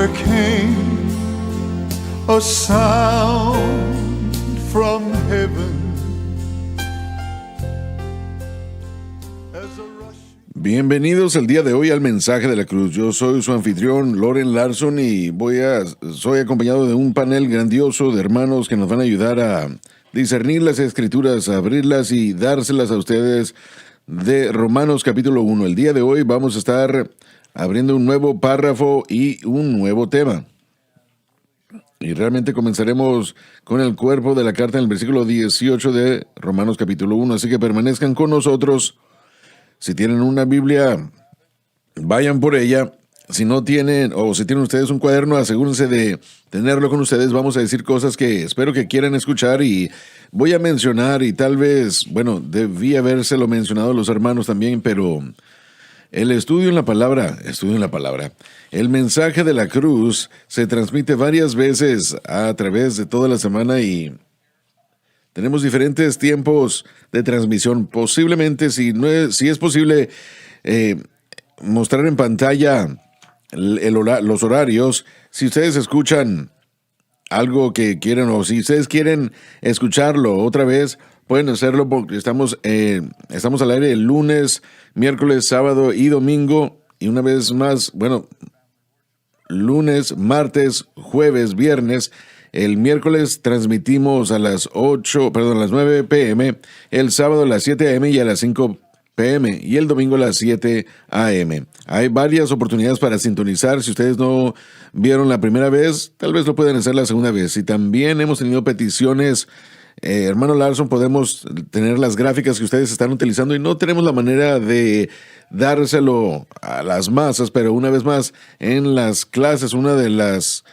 there came a sound from heaven. Bienvenidos el día de hoy al Mensaje de la Cruz. Yo soy su anfitrión, Loren Larson, y soy acompañado de un panel grandioso de hermanos que nos van a ayudar a discernir las Escrituras, a abrirlas y dárselas a ustedes de Romanos capítulo 1. El día de hoy vamos a estar abriendo un nuevo párrafo y un nuevo tema. Y realmente comenzaremos con el cuerpo de la carta en el versículo 18 de Romanos capítulo 1. Así que permanezcan con nosotros. Si tienen una Biblia, vayan por ella. Si no tienen, o si tienen ustedes un cuaderno, asegúrense de tenerlo con ustedes. Vamos a decir cosas que espero que quieran escuchar y voy a mencionar, y tal vez, debí habérselo mencionado a los hermanos también, pero el estudio en la palabra, el mensaje de la cruz se transmite varias veces a través de toda la semana y tenemos diferentes tiempos de transmisión. Posiblemente, si es posible, mostrar en pantalla los horarios. Si ustedes escuchan algo que quieren, o si ustedes quieren escucharlo otra vez, pueden hacerlo porque estamos al aire el lunes, miércoles, sábado y domingo. Y una vez más, lunes, martes, jueves, viernes. El miércoles transmitimos a las 9 p.m., el sábado a las 7 a.m. y a las 5 p.m. y el domingo a las 7 a.m. Hay varias oportunidades para sintonizar. Si ustedes no vieron la primera vez, tal vez lo pueden hacer la segunda vez. Y también hemos tenido peticiones. Hermano Larson, podemos tener las gráficas que ustedes están utilizando y no tenemos la manera de dárselo a las masas, pero una vez más, en las clases, una de las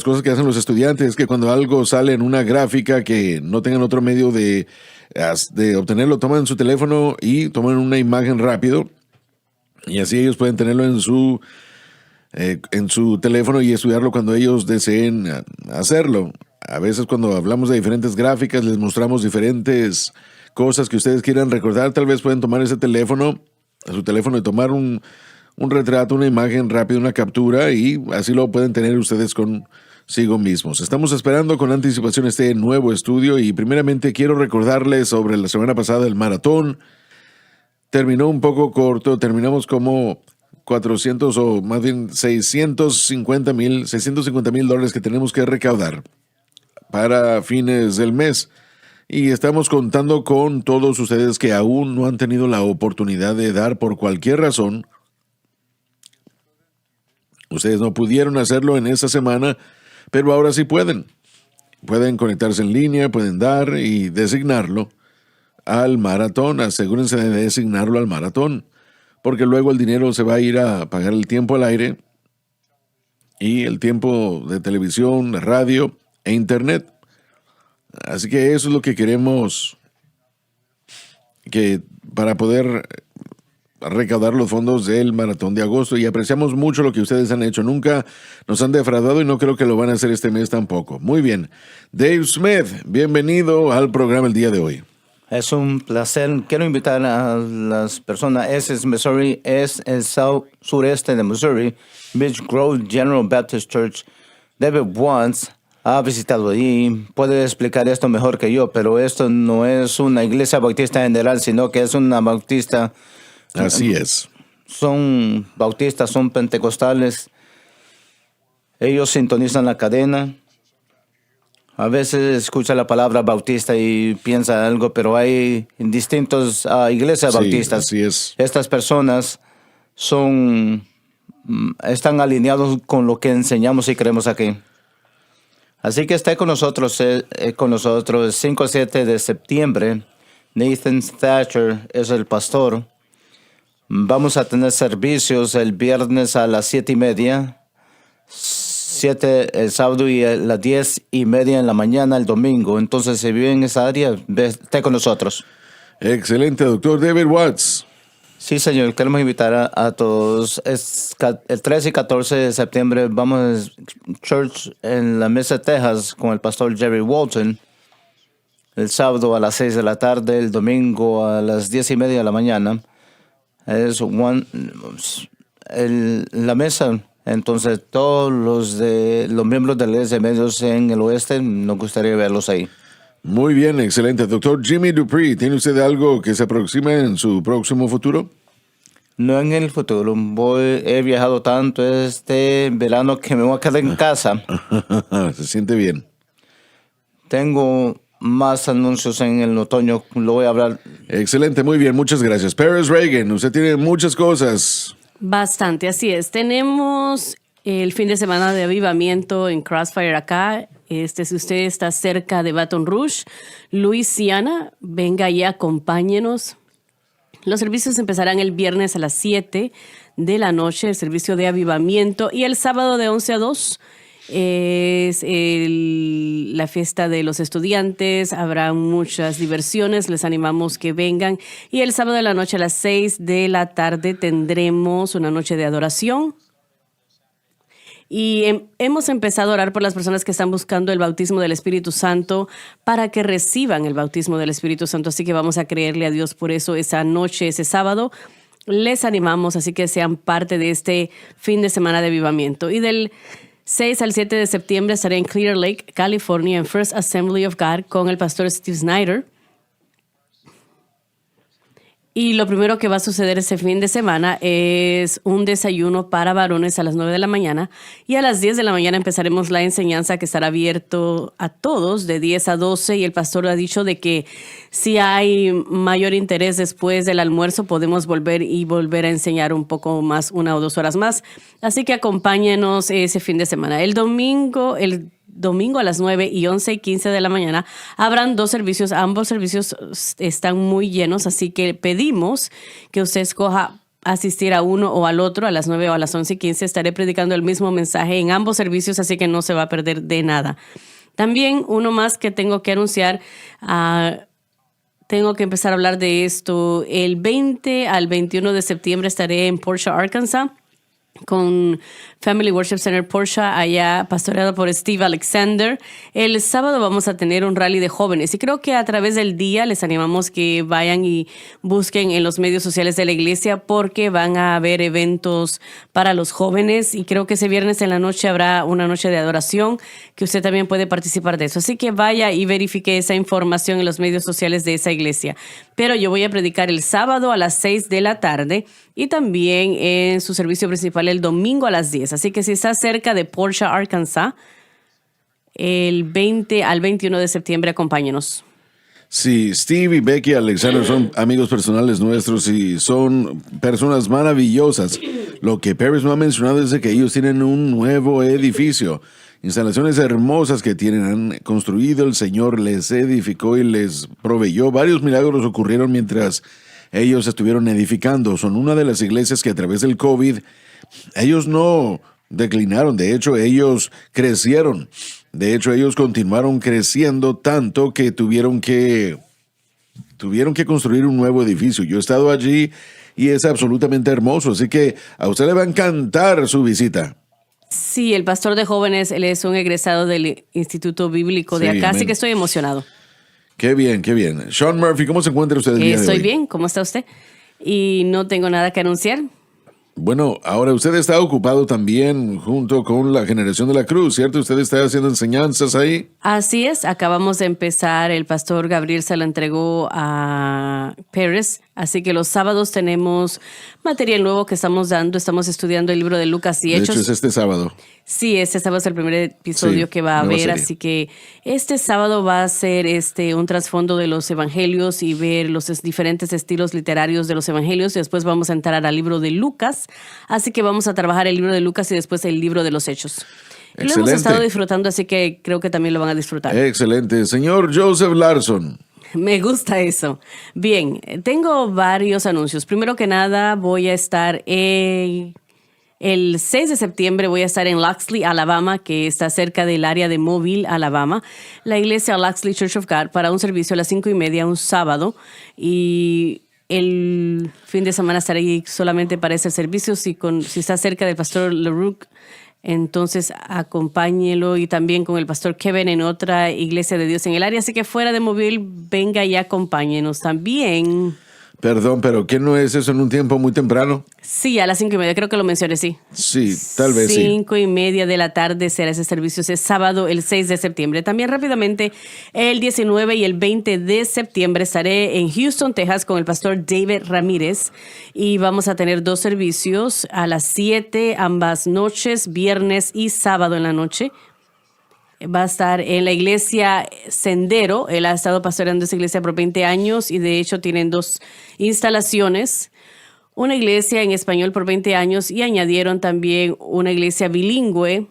cosas que hacen los estudiantes es que cuando algo sale en una gráfica que no tengan otro medio de obtenerlo, toman su teléfono y toman una imagen rápido, y así ellos pueden tenerlo en su teléfono y estudiarlo cuando ellos deseen hacerlo. A veces cuando hablamos de diferentes gráficas les mostramos diferentes cosas que ustedes quieran recordar. Tal vez pueden tomar su teléfono y tomar un retrato, una imagen rápida, una captura, y así lo pueden tener ustedes consigo mismos. Estamos esperando con anticipación este nuevo estudio y primeramente quiero recordarles sobre la semana pasada el maratón. Terminó un poco corto, terminamos como 400 o más bien $650,000 que tenemos que recaudar para fines del mes. Y estamos contando con todos ustedes que aún no han tenido la oportunidad de dar por cualquier razón. Ustedes no pudieron hacerlo en esta semana, pero ahora sí pueden. Pueden conectarse en línea, pueden dar y designarlo al maratón. Asegúrense de designarlo al maratón, porque luego el dinero se va a ir a pagar el tiempo al aire y el tiempo de televisión, de radio e internet. Así que eso es lo que queremos, para poder recaudar los fondos del maratón de agosto, y apreciamos mucho lo que ustedes han hecho. Nunca nos han defraudado y no creo que lo van a hacer este mes tampoco. Muy bien. Dave Smith, bienvenido al programa el día de hoy. Es un placer. Quiero invitar a las personas. Missouri, es el sureste de Missouri, Beech Grove General Baptist Church. David Watts ha visitado allí. Puede explicar esto mejor que yo, pero esto no es una iglesia bautista general, sino que es una bautista. Así es. Son bautistas, son pentecostales. Ellos sintonizan la cadena. A veces escucha la palabra bautista y piensa algo, pero hay distintas iglesias bautistas. Así es. Estas personas están alineados con lo que enseñamos y creemos aquí. Así que esté con nosotros, el 5 a 7 de septiembre. Nathan Thatcher es el pastor. Vamos a tener servicios el viernes a las 7:30, 7 el sábado y a las 10:30 en la mañana el domingo. Entonces, si vive en esa área, esté con nosotros. Excelente, doctor David Watts. Sí, señor, queremos invitar a todos. Es el 13 y 14 de septiembre vamos a Church en la Mesa, Texas, con el pastor Jerry Walton. El sábado a las 6 de la tarde, el domingo a las 10:30 de la mañana. la mesa. Entonces, todos los miembros de la Iglesia de Medios en el oeste, nos gustaría verlos ahí. Muy bien, excelente. Doctor Jimmy Dupree, ¿tiene usted algo que se aproxima en su próximo futuro? No en el futuro. He viajado tanto este verano que me voy a quedar en casa. Se siente bien. Tengo más anuncios en el otoño. Lo voy a hablar. Excelente, muy bien, muchas gracias. Paris Reagan, usted tiene muchas cosas. Bastante, así es. Tenemos el fin de semana de avivamiento en Crossfire acá. Si usted está cerca de Baton Rouge, Luisiana, venga y acompáñenos. Los servicios empezarán el viernes a las 7 de la noche, el servicio de avivamiento, y el sábado de 11 a 2 es la fiesta de los estudiantes. Habrá muchas diversiones, les animamos que vengan. Y el sábado de la noche a las 6 de la tarde tendremos una noche de adoración. Y hemos empezado a orar por las personas que están buscando el bautismo del Espíritu Santo para que reciban el bautismo del Espíritu Santo. Así que vamos a creerle a Dios por eso esa noche, ese sábado. Les animamos, así que sean parte de este fin de semana de avivamiento. Y del 6 al 7 de septiembre estaré en Clear Lake, California, en First Assembly of God con el pastor Steve Snyder. Y lo primero que va a suceder ese fin de semana es un desayuno para varones a las 9 de la mañana. Y a las 10 de la mañana empezaremos la enseñanza que estará abierto a todos de 10 a 12. Y el pastor ha dicho de que si hay mayor interés después del almuerzo, podemos volver a enseñar un poco más, 1 o 2 horas más. Así que acompáñenos ese fin de semana. El domingo a las 9 y 11 y 15 de la mañana habrán 2 servicios. Ambos servicios están muy llenos, así que pedimos que usted escoja asistir a uno o al otro. A las 9 o a las 11 y 15 estaré predicando el mismo mensaje en ambos servicios, así que no se va a perder de nada. También uno más que tengo que anunciar, tengo que empezar a hablar de esto. El 20 al 21 de septiembre estaré en Portia, Arkansas, con Family Worship Center Portia, allá pastoreado por Steve Alexander. El sábado vamos a tener un rally de jóvenes y creo que a través del día les animamos que vayan y busquen en los medios sociales de la iglesia porque van a haber eventos para los jóvenes y creo que ese viernes en la noche habrá una noche de adoración que usted también puede participar de eso. Así que vaya y verifique esa información en los medios sociales de esa iglesia. Pero yo voy a predicar el sábado a las 6 de la tarde y también en su servicio principal el domingo a las 10. Así que si está cerca de Portia, Arkansas, el 20 al 21 de septiembre, acompáñenos. Sí, Steve y Becky Alexander son amigos personales nuestros y son personas maravillosas. Lo que Paris no ha mencionado es de que ellos tienen un nuevo edificio. Instalaciones hermosas que tienen, han construido, el Señor les edificó y les proveyó. Varios milagros ocurrieron mientras ellos estuvieron edificando. Son una de las iglesias que a través del COVID, ellos no declinaron. De hecho, ellos crecieron. De hecho, ellos continuaron creciendo tanto que tuvieron que construir un nuevo edificio. Yo he estado allí y es absolutamente hermoso. Así que a usted le va a encantar su visita. Sí, el pastor de jóvenes, él es un egresado del Instituto Bíblico de acá, amén. así que estoy emocionado. Qué bien, qué bien. Sean Murphy, ¿cómo se encuentra usted el día de hoy? Estoy bien, ¿cómo está usted? Y no tengo nada que anunciar. Bueno, ahora usted está ocupado también junto con la Generación de la Cruz, ¿cierto? Usted está haciendo enseñanzas ahí. Así es, acabamos de empezar, el pastor Gabriel se lo entregó a Paris, así que los sábados tenemos material nuevo que estamos dando, estamos estudiando el libro de Lucas y Hechos. De hecho, es este sábado. Sí, este sábado es el primer episodio Sí, que va a nueva haber, serie. así que este sábado va a ser un trasfondo de los evangelios y ver los diferentes estilos literarios de los evangelios y después vamos a entrar al libro de Lucas, así que vamos a trabajar el libro de Lucas y después el libro de los Hechos. Y lo hemos Excelente. estado disfrutando, así que creo que también lo van a disfrutar. Excelente. Señor Joseph Larson. Me gusta eso. Bien, tengo varios anuncios. Primero que nada, voy a estar el 6 de septiembre voy a estar en Loxley, Alabama, que está cerca del área de Mobile, Alabama, la iglesia Loxley Church of God, para un servicio a las 5:30, un sábado. Y el fin de semana estaré ahí solamente para ese servicio. Si está cerca del pastor LaRue, entonces acompáñelo, y también con el pastor Kevin en otra iglesia de Dios en el área. Así que fuera de Mobile, venga y acompáñenos también. Perdón, pero ¿qué no es eso en un tiempo muy temprano? Sí, a las 5:30, creo que lo mencioné, sí. Sí, tal vez sí. 5:30 de la tarde será ese servicio, ese sábado, el 6 de septiembre. También rápidamente, el 19 y el 20 de septiembre estaré en Houston, Texas, con el pastor David Ramírez. Y vamos a tener 2 servicios a las 7, ambas noches, viernes y sábado en la noche. Va a estar en la iglesia Sendero. Él ha estado pastoreando esa iglesia por 20 años y de hecho tienen 2 instalaciones. Una iglesia en español por 20 años y añadieron también una iglesia bilingüe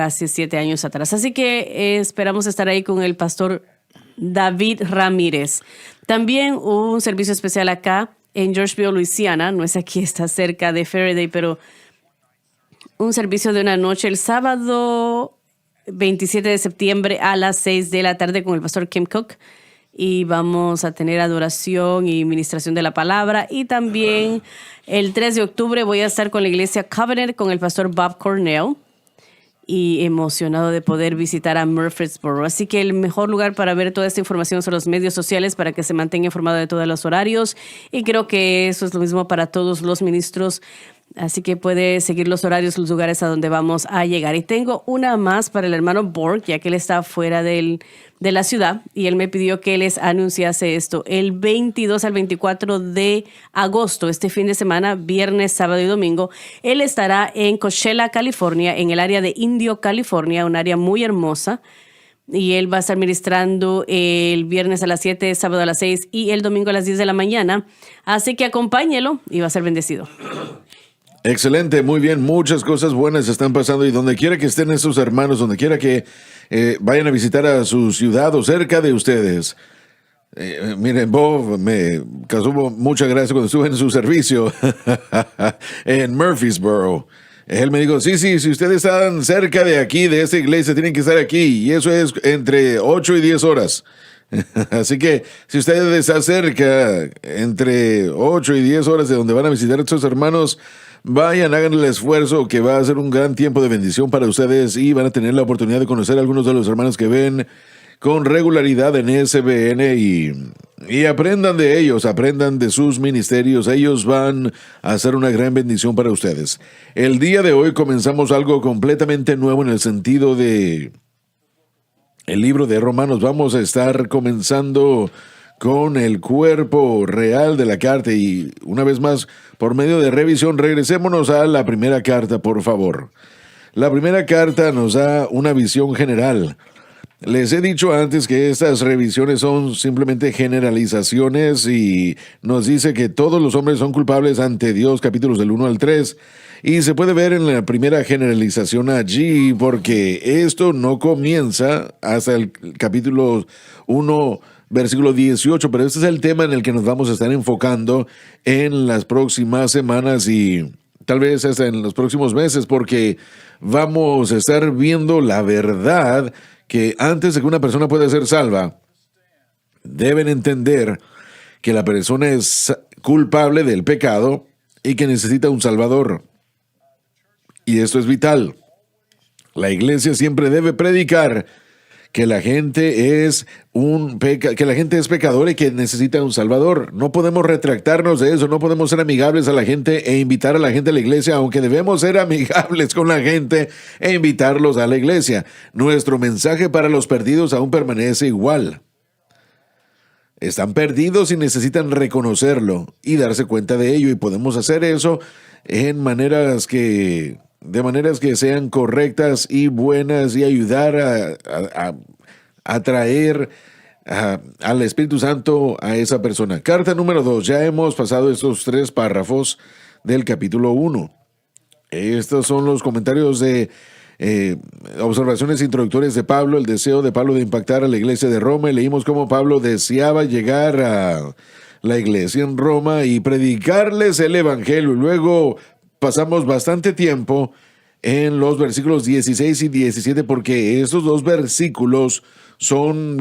hace 7 años atrás. Así que esperamos estar ahí con el pastor David Ramírez. También hubo un servicio especial acá en Georgeville, Luisiana. No es aquí, está cerca de Faraday, pero un servicio de una noche el sábado 27 de septiembre a las 6 de la tarde con el pastor Kim Cook. Y vamos a tener adoración y ministración de la palabra. Y también el 3 de octubre voy a estar con la iglesia Covenant con el pastor Bob Cornell. Y emocionado de poder visitar a Murfreesboro. Así que el mejor lugar para ver toda esta información son los medios sociales para que se mantenga informado de todos los horarios. Y creo que eso es lo mismo para todos los ministros. Así que puede seguir los horarios, los lugares a donde vamos a llegar. Y tengo una más para el hermano Borg, ya que él está fuera de la ciudad. Y él me pidió que les anunciase esto. El 22 al 24 de agosto, este fin de semana, viernes, sábado y domingo, él estará en Coachella, California, en el área de Indio, California, un área muy hermosa. Y él va a estar ministrando el viernes a las 7, sábado a las 6 y el domingo a las 10 de la mañana. Así que acompáñelo y va a ser bendecido. Excelente, muy bien, muchas cosas buenas están pasando y donde quiera que estén esos hermanos, donde quiera que vayan a visitar a su ciudad o cerca de ustedes. Miren, Bob me causó mucha gracia cuando estuve en su servicio en Murfreesboro. Él me dijo, sí, si ustedes están cerca de aquí, de esta iglesia, tienen que estar aquí y eso es entre 8 y 10 horas. Así que si ustedes están cerca, entre 8 y 10 horas de donde van a visitar a estos hermanos, vayan, hagan el esfuerzo que va a ser un gran tiempo de bendición para ustedes y van a tener la oportunidad de conocer a algunos de los hermanos que ven con regularidad en SBN y aprendan de ellos, aprendan de sus ministerios. Ellos van a ser una gran bendición para ustedes. El día de hoy comenzamos algo completamente nuevo en el sentido de el libro de Romanos. Vamos a estar comenzando con el cuerpo real de la carta y una vez más, por medio de revisión, regresémonos a la primera carta, por favor. La primera carta nos da una visión general. Les he dicho antes que estas revisiones son simplemente generalizaciones y nos dice que todos los hombres son culpables ante Dios, capítulos del 1 al 3. Y se puede ver en la primera generalización allí porque esto no comienza hasta el capítulo 1, versículo 18, pero este es el tema en el que nos vamos a estar enfocando en las próximas semanas y tal vez hasta en los próximos meses, porque vamos a estar viendo la verdad que antes de que una persona pueda ser salva, deben entender que la persona es culpable del pecado y que necesita un salvador. Y esto es vital. La iglesia siempre debe predicar que la gente es pecadora y que necesita un salvador. No podemos retractarnos de eso, no podemos ser amigables a la gente e invitar a la gente a la iglesia, aunque debemos ser amigables con la gente e invitarlos a la iglesia. Nuestro mensaje para los perdidos aún permanece igual. Están perdidos y necesitan reconocerlo y darse cuenta de ello, y podemos hacer eso de maneras que sean correctas y buenas y ayudar a traer al Espíritu Santo a esa persona. Carta número 2. Ya hemos pasado estos 3 párrafos del capítulo 1. Estos son los comentarios de observaciones introductorias de Pablo, el deseo de Pablo de impactar a la iglesia de Roma. Y leímos cómo Pablo deseaba llegar a la iglesia en Roma y predicarles el evangelio. Luego pasamos bastante tiempo en los versículos 16 y 17 porque estos 2 versículos son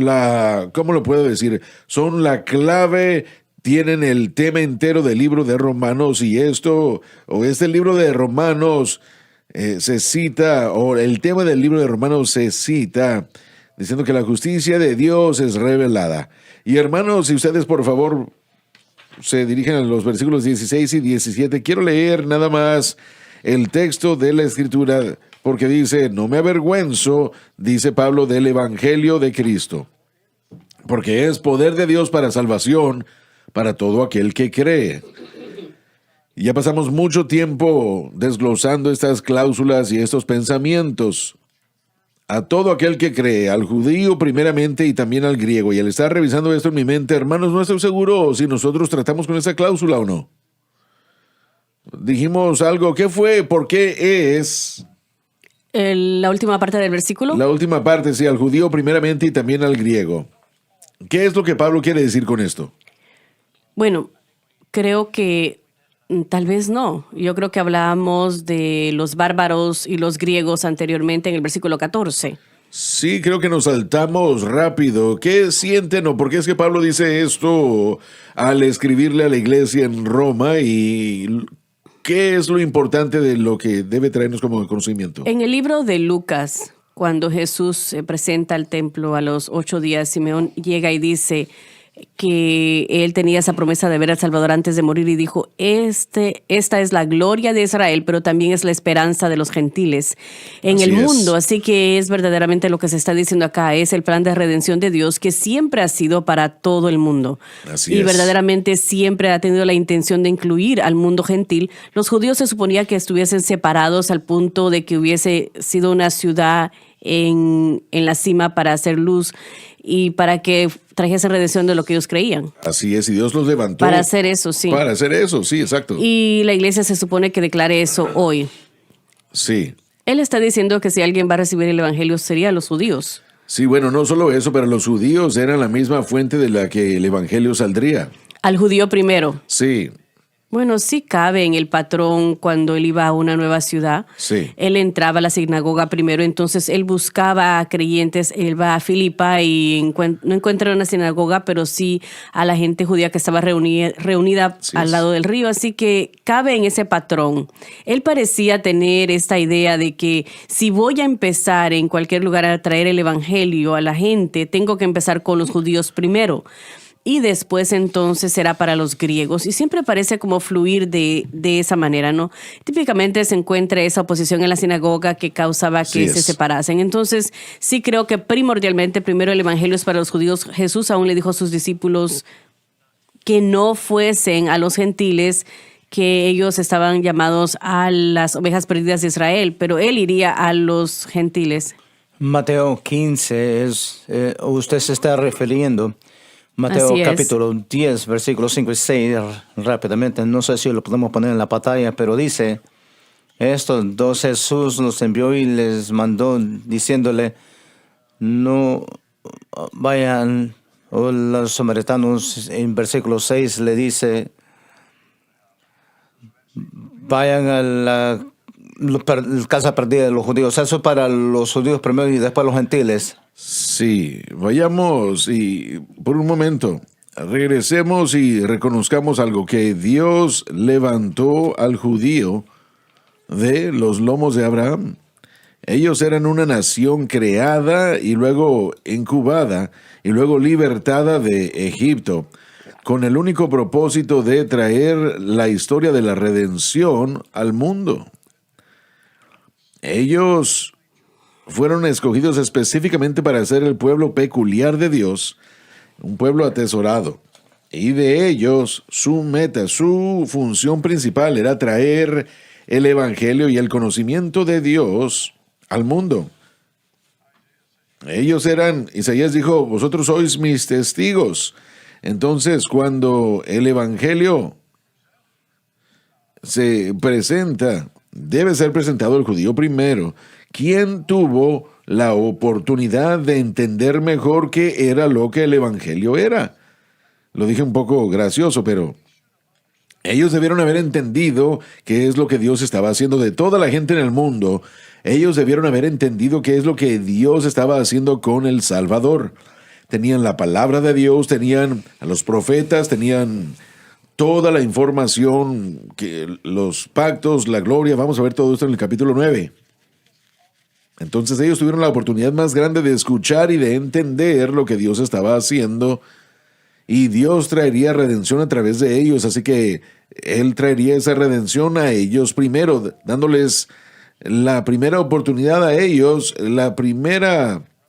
¿cómo lo puedo decir? Son la clave, tienen el tema entero del libro de Romanos y este libro de Romanos se cita, o el tema del libro de Romanos se cita diciendo que la justicia de Dios es revelada. Y hermanos, si ustedes por favor se dirigen a los versículos 16 y 17. Quiero leer nada más el texto de la Escritura, porque dice, no me avergüenzo, dice Pablo, del Evangelio de Cristo, porque es poder de Dios para salvación para todo aquel que cree. Y ya pasamos mucho tiempo desglosando estas cláusulas y estos pensamientos. A todo aquel que cree, al judío primeramente y también al griego. Y al estar revisando esto en mi mente, hermanos, no estoy seguro si nosotros tratamos con esa cláusula o no. Dijimos algo, ¿qué fue? ¿Por qué es? La última parte del versículo. La última parte, sí, al judío primeramente y también al griego. ¿Qué es lo que Pablo quiere decir con esto? Bueno, creo que tal vez no. Yo creo que hablábamos de los bárbaros y los griegos anteriormente en el versículo 14. Sí, creo que nos saltamos rápido. ¿Qué sienten o por qué es que Pablo dice esto al escribirle a la iglesia en Roma? ¿Y qué es lo importante de lo que debe traernos como conocimiento? En el libro de Lucas, cuando Jesús se presenta al templo a los 8 días, Simeón llega y dice que él tenía esa promesa de ver al Salvador antes de morir y dijo, esta es la gloria de Israel, pero también es la esperanza de los gentiles en Así el es. mundo. Así que es verdaderamente lo que se está diciendo acá, es el plan de redención de Dios que siempre ha sido para todo el mundo. Así Y es. verdaderamente siempre ha tenido la intención de incluir al mundo gentil. Los judíos se suponía que estuviesen separados al punto de que hubiese sido una ciudad en la cima para hacer luz y para que trajese redención de lo que ellos creían. Así es, y Dios los levantó. Para hacer eso, sí. Para hacer eso, sí, exacto. Y la iglesia se supone que declare eso hoy. Sí. Él está diciendo que si alguien va a recibir el evangelio serían los judíos. Sí, bueno, no solo eso, pero los judíos eran la misma fuente de la que el evangelio saldría. Al judío primero. Sí, Bueno, sí cabe en el patrón cuando él iba a una nueva ciudad. Sí. Él entraba a la sinagoga primero, entonces él buscaba a creyentes, él va a Filipa y no encuentra una sinagoga, pero sí a la gente judía que estaba reunida Sí al es. lado del río, así que cabe en ese patrón. Él parecía tener esta idea de que si voy a empezar en cualquier lugar a traer el evangelio a la gente, tengo que empezar con los judíos primero. Y después entonces será para los griegos. Y siempre parece como fluir de esa manera, ¿no? Típicamente se encuentra esa oposición en la sinagoga que causaba Así que se es. separasen. Entonces sí creo que primordialmente primero el evangelio es para los judíos. Jesús aún le dijo a sus discípulos que no fuesen a los gentiles, que ellos estaban llamados a las ovejas perdidas de Israel, pero él iría a los gentiles. Mateo 15 usted se está refiriendo. Mateo Así es. capítulo 10, versículos 5 y 6, rápidamente, no sé si lo podemos poner en la pantalla, pero dice, estos dos Jesús los envió y les mandó diciéndole, no vayan, o los samaritanos en versículo 6 le dice, vayan a la casa perdida de los judíos, eso para los judíos primero y después los gentiles. sí. Vayamos y por un momento regresemos y reconozcamos algo, que Dios levantó al judío de los lomos de Abraham. Ellos eran una nación creada y luego incubada y luego libertada de Egipto, con el único propósito de traer la historia de la redención al mundo. Ellos fueron escogidos específicamente para ser el pueblo peculiar de Dios, un pueblo atesorado. Y de ellos, su meta, su función principal era traer el evangelio y el conocimiento de Dios al mundo. Ellos eran, Isaías dijo, vosotros sois mis testigos. Entonces, cuando el evangelio se presenta, debe ser presentado el judío primero, quien tuvo la oportunidad de entender mejor qué era lo que el evangelio era. Lo dije un poco gracioso, pero ellos debieron haber entendido qué es lo que Dios estaba haciendo de toda la gente en el mundo. Ellos debieron haber entendido qué es lo que Dios estaba haciendo con el Salvador. Tenían la palabra de Dios, tenían a los profetas, tenían toda la información, que los pactos, la gloria. Vamos a ver todo esto en el capítulo 9. Entonces ellos tuvieron la oportunidad más grande de escuchar y de entender lo que Dios estaba haciendo. y Dios traería redención a través de ellos, así que Él traería esa redención a ellos primero, dándoles la primera oportunidad a ellos,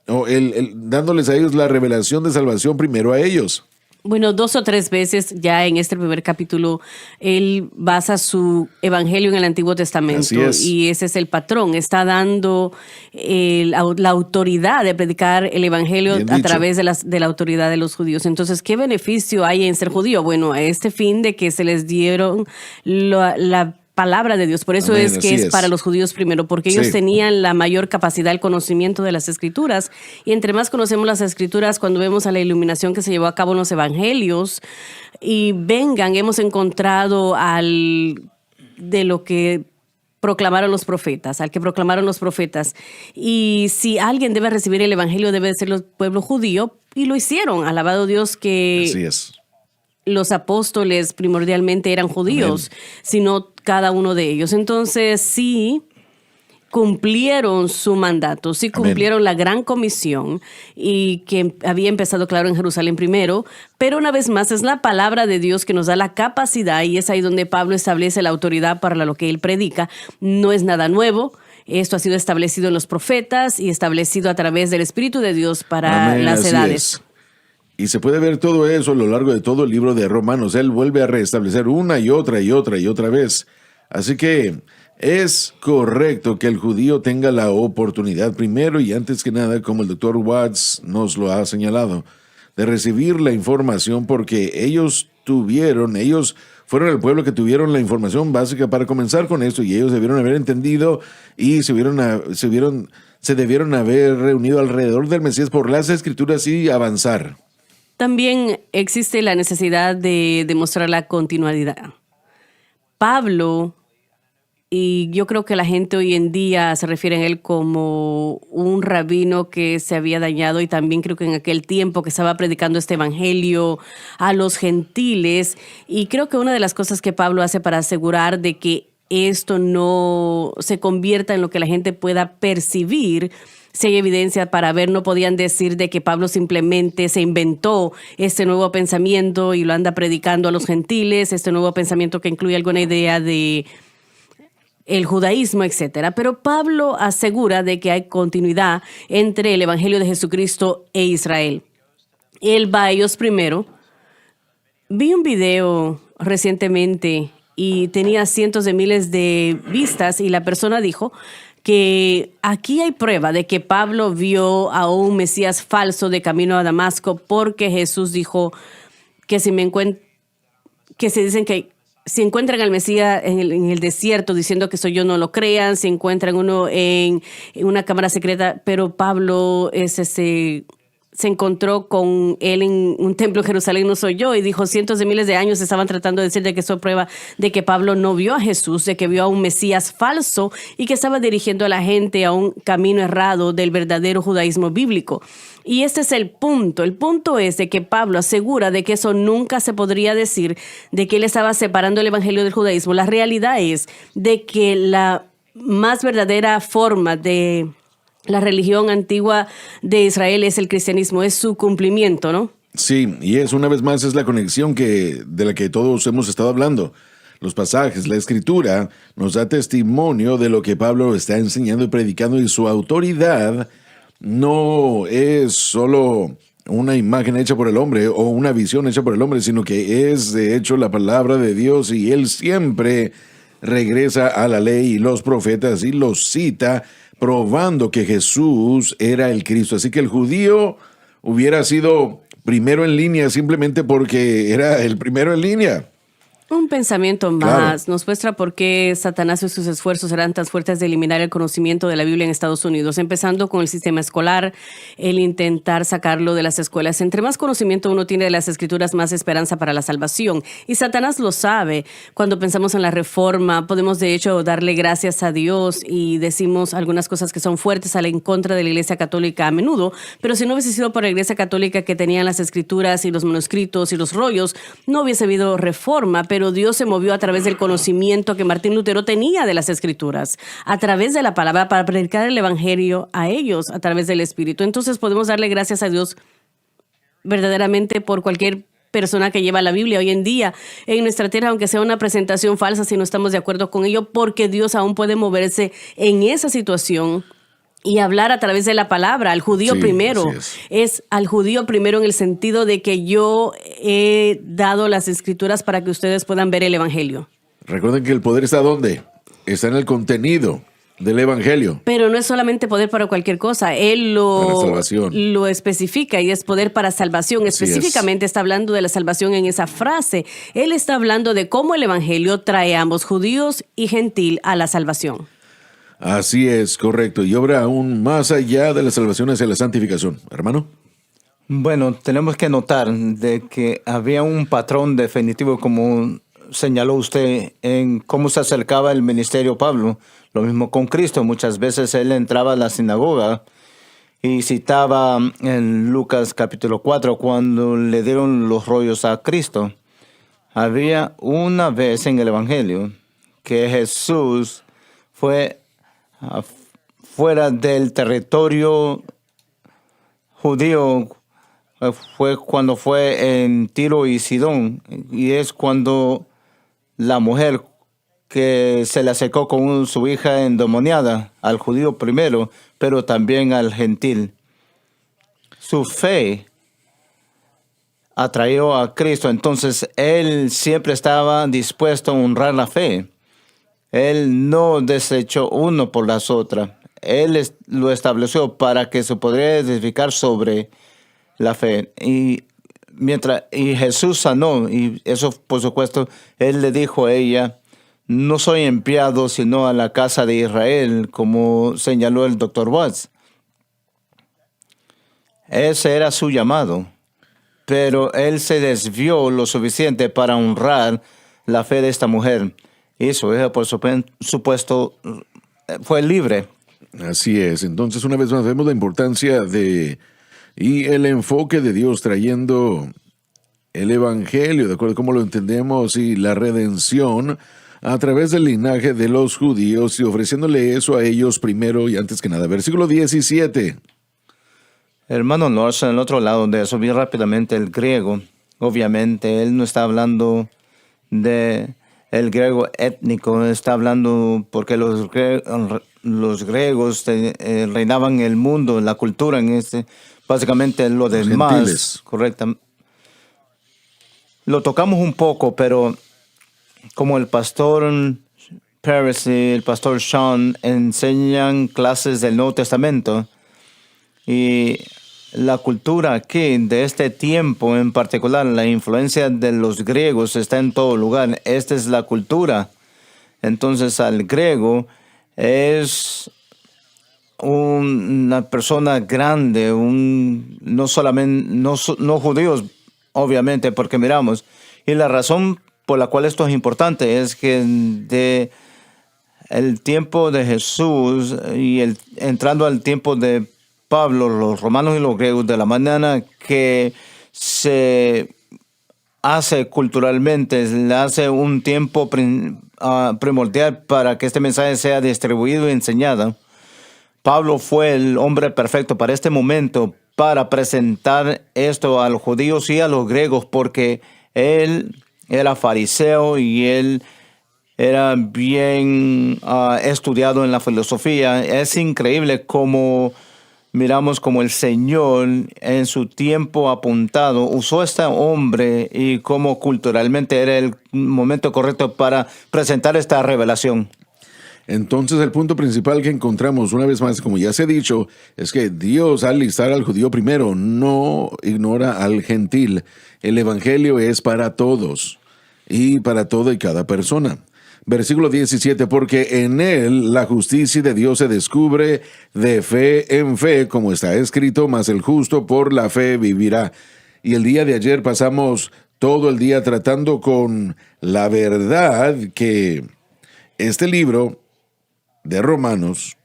dándoles a ellos la revelación de salvación primero a ellos. Bueno, 2 o 3 veces ya en este primer capítulo, él basa su evangelio en el Antiguo Testamento. Así es. Y ese es el patrón. Está dando la autoridad de predicar el evangelio Bien a dicho. través de la autoridad de los judíos. Entonces, ¿qué beneficio hay en ser judío? Bueno, a este fin de que se les dieron la palabra de Dios. Por eso Amén, es que así es es. para los judíos primero, porque ellos Sí. tenían la mayor capacidad, el conocimiento de las escrituras. Y entre más conocemos las escrituras, cuando vemos a la iluminación que se llevó a cabo en los evangelios, y hemos encontrado de lo que proclamaron los profetas, al que proclamaron los profetas. Y si alguien debe recibir el evangelio, debe ser el pueblo judío, y lo hicieron. Alabado Dios que Así es. los apóstoles primordialmente eran judíos, sino cada uno de ellos. Entonces, sí cumplieron su mandato, sí Amén. cumplieron la gran comisión y que había empezado, claro, en Jerusalén primero, pero una vez más es la palabra de Dios que nos da la capacidad y es ahí donde Pablo establece la autoridad para lo que él predica. No es nada nuevo. Esto ha sido establecido en los profetas y establecido a través del Espíritu de Dios para Amén, las así edades. es. Y se puede ver todo eso a lo largo de todo el libro de Romanos. Él vuelve a restablecer una y otra y otra y otra vez. Así que es correcto que el judío tenga la oportunidad primero y antes que nada, como el doctor Watts nos lo ha señalado, de recibir la información porque ellos fueron el pueblo que tuvieron la información básica para comenzar con esto y ellos debieron haber entendido y se debieron haber reunido alrededor del Mesías por las Escrituras y avanzar. También existe la necesidad de demostrar la continuidad. Pablo, y yo creo que la gente hoy en día se refiere a él como un rabino que se había dañado y también creo que en aquel tiempo que estaba predicando este evangelio a los gentiles. Y creo que una de las cosas que Pablo hace para asegurar de que esto no se convierta en lo que la gente pueda percibir, si hay evidencia para ver, no podían decir de que Pablo simplemente se inventó este nuevo pensamiento y lo anda predicando a los gentiles, este nuevo pensamiento que incluye alguna idea de el judaísmo, etcétera. Pero Pablo asegura de que hay continuidad entre el evangelio de Jesucristo e Israel. Él va a ellos primero. Vi un video recientemente y tenía cientos de miles de vistas y la persona dijo que aquí hay prueba de que Pablo vio a un Mesías falso de camino a Damasco porque Jesús dijo que si encuentran al Mesías en el desierto diciendo que soy yo, no lo crean. Si encuentran uno en una cámara secreta, pero Pablo se encontró con él en un templo en Jerusalén, no soy yo, y dijo cientos de miles de años estaban tratando de decir de que eso prueba de que Pablo no vio a Jesús, de que vio a un Mesías falso y que estaba dirigiendo a la gente a un camino errado del verdadero judaísmo bíblico. Y este es el punto. El punto es de que Pablo asegura de que eso nunca se podría decir, de que él estaba separando el evangelio del judaísmo. La realidad es de que la más verdadera forma de la religión antigua de Israel es el cristianismo, es su cumplimiento, ¿no? Sí, y una vez más es la conexión de la que todos hemos estado hablando. Los pasajes, la escritura, nos da testimonio de lo que Pablo está enseñando y predicando y su autoridad no es solo una imagen hecha por el hombre o una visión hecha por el hombre, sino que es de hecho la palabra de Dios y él siempre regresa a la ley y los profetas y los cita probando que Jesús era el Cristo. Así que el judío hubiera sido primero en línea simplemente porque era el primero en línea. Un pensamiento más Claro. nos muestra por qué Satanás y sus esfuerzos eran tan fuertes de eliminar el conocimiento de la Biblia en Estados Unidos, empezando con el sistema escolar, el intentar sacarlo de las escuelas. Entre más conocimiento uno tiene de las Escrituras, más esperanza para la salvación. Y Satanás lo sabe. Cuando pensamos en la Reforma, podemos de hecho darle gracias a Dios y decimos algunas cosas que son fuertes en contra de la Iglesia Católica a menudo, pero si no hubiese sido por la Iglesia Católica que tenía las Escrituras y los manuscritos y los rollos, no hubiese habido Reforma, pero Dios se movió a través del conocimiento que Martín Lutero tenía de las Escrituras, a través de la palabra, para predicar el Evangelio a ellos, a través del Espíritu. Entonces podemos darle gracias a Dios verdaderamente por cualquier persona que lleva la Biblia hoy en día en nuestra tierra, aunque sea una presentación falsa, si no estamos de acuerdo con ello, porque Dios aún puede moverse en esa situación y hablar a través de la palabra. Al judío Sí, primero, así es al judío primero en el sentido de que yo he dado las escrituras para que ustedes puedan ver el evangelio. Recuerden que el poder está ¿dónde? Está en el contenido del evangelio. Pero no es solamente poder para cualquier cosa, él Para salvación. lo especifica y es poder para salvación. Así Específicamente está hablando de la salvación en esa frase. Él está hablando de cómo el evangelio trae a ambos, judíos y gentil, a la salvación. Así es, correcto. Y obra aún más allá de la salvación hacia la santificación. Hermano. Bueno, tenemos que notar de que había un patrón definitivo, como señaló usted, en cómo se acercaba el ministerio Pablo. Lo mismo con Cristo. Muchas veces él entraba a la sinagoga y citaba en Lucas capítulo 4 cuando le dieron los rollos a Cristo. Había una vez en el Evangelio que Jesús fue fuera del territorio judío. Fue cuando fue en Tiro y Sidón, y es cuando la mujer que se le acercó con su hija endemoniada, al judío primero, pero también al gentil. Su fe atrajo a Cristo, entonces él siempre estaba dispuesto a honrar la fe. Él no desechó uno por las otras. Él lo estableció para que se pudiera edificar sobre la fe. Y Jesús sanó, y eso por supuesto, él le dijo a ella: no soy enviado sino a la casa de Israel, como señaló el Dr. Watts. Ese era su llamado, pero él se desvió lo suficiente para honrar la fe de esta mujer. Y su hija, por supuesto, fue libre. Así es. Entonces, una vez más, vemos la importancia y el enfoque de Dios trayendo el evangelio, de acuerdo a cómo lo entendemos, y la redención a través del linaje de los judíos y ofreciéndole eso a ellos primero y antes que nada. Versículo 17. Hermano Larson, en el otro lado de eso, bien rápidamente, el griego. Obviamente, él no está hablando de el griego étnico, está hablando porque los griegos reinaban el mundo, la cultura en básicamente lo Los demás, gentiles. correcto. Lo tocamos un poco, pero como el pastor Paris y el pastor Sean enseñan clases del Nuevo Testamento, y la cultura aquí de este tiempo en particular, la influencia de los griegos está en todo lugar. Esta es la cultura. Entonces, al griego es una persona grande, no solamente no judíos, obviamente, porque miramos. Y la razón por la cual esto es importante es que de el tiempo de Jesús y entrando al tiempo de Pablo, los romanos y los griegos, de la manera que se hace culturalmente, le hace un tiempo primordial para que este mensaje sea distribuido y enseñado. Pablo fue el hombre perfecto para este momento, para presentar esto a los judíos y a los griegos, porque él era fariseo y él era bien estudiado en la filosofía. Es increíble cómo miramos como el Señor en su tiempo apuntado usó a este hombre y cómo culturalmente era el momento correcto para presentar esta revelación. Entonces, el punto principal que encontramos, una vez más, como ya se ha dicho, es que Dios, al listar al judío primero, no ignora al gentil. El evangelio es para todos y para toda y cada persona. Versículo 17, porque en él la justicia de Dios se descubre de fe en fe, como está escrito, mas el justo por la fe vivirá. Y el día de ayer pasamos todo el día tratando con la verdad que este libro de Romanos,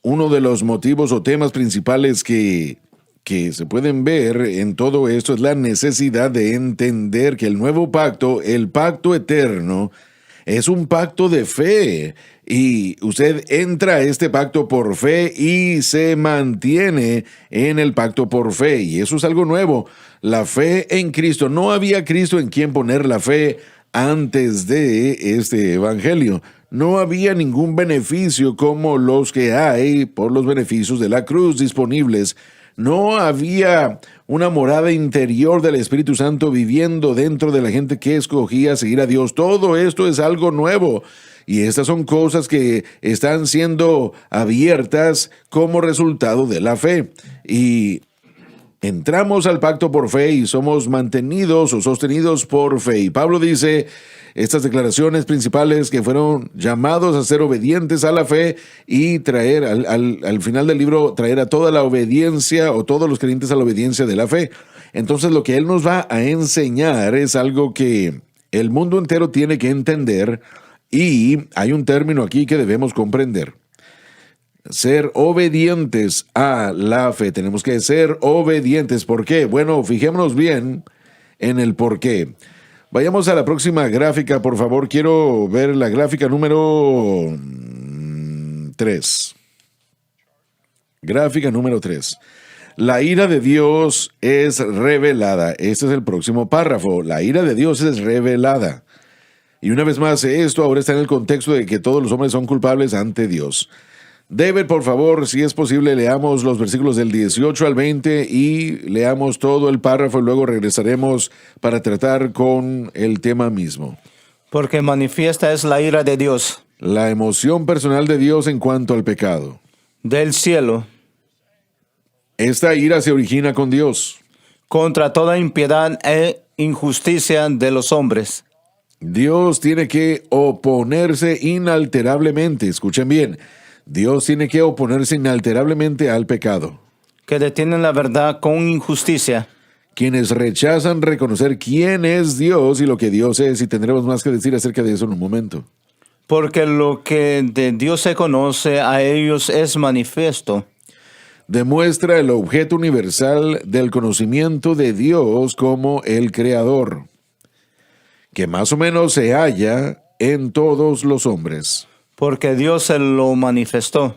uno de los motivos o temas principales que se pueden ver en todo esto es la necesidad de entender que el nuevo pacto, el pacto eterno, Es un pacto de fe y usted entra a este pacto por fe y se mantiene en el pacto por fe. Y eso es algo nuevo. La fe en Cristo. No había Cristo en quien poner la fe antes de este evangelio. No había ningún beneficio como los que hay por los beneficios de la cruz disponibles. No había una morada interior del Espíritu Santo viviendo dentro de la gente que escogía seguir a Dios. Todo esto es algo nuevo. Y estas son cosas que están siendo abiertas como resultado de la fe. Y entramos al pacto por fe y somos mantenidos o sostenidos por fe. Y Pablo dice estas declaraciones principales que fueron llamados a ser obedientes a la fe y traer al final del libro, traer a toda la obediencia o todos los creyentes a la obediencia de la fe. Entonces lo que él nos va a enseñar es algo que el mundo entero tiene que entender y hay un término aquí que debemos comprender. Ser obedientes a la fe. Tenemos que ser obedientes. ¿Por qué? Bueno, fijémonos bien en el por qué. Vayamos a la próxima gráfica, por favor. Quiero ver la gráfica número 3. Gráfica número 3. La ira de Dios es revelada. Este es el próximo párrafo. La ira de Dios es revelada. Y una vez más, esto ahora está en el contexto de que todos los hombres son culpables ante Dios. David, por favor, si es posible, leamos los versículos del 18 al 20 y leamos todo el párrafo y luego regresaremos para tratar con el tema mismo. Porque manifiesta es la ira de Dios, La emoción personal de Dios en cuanto al pecado. del cielo, Esta ira se origina con Dios. contra toda impiedad e injusticia de los hombres, Dios tiene que oponerse inalterablemente. Escuchen bien. Dios tiene que oponerse inalterablemente al pecado. que detienen la verdad con injusticia, Quienes rechazan reconocer quién es Dios y lo que Dios es, y tendremos más que decir acerca de eso en un momento. porque lo que de Dios se conoce a ellos es manifiesto, Demuestra el objeto universal del conocimiento de Dios como el Creador, que más o menos se halla en todos los hombres. porque Dios se lo manifestó,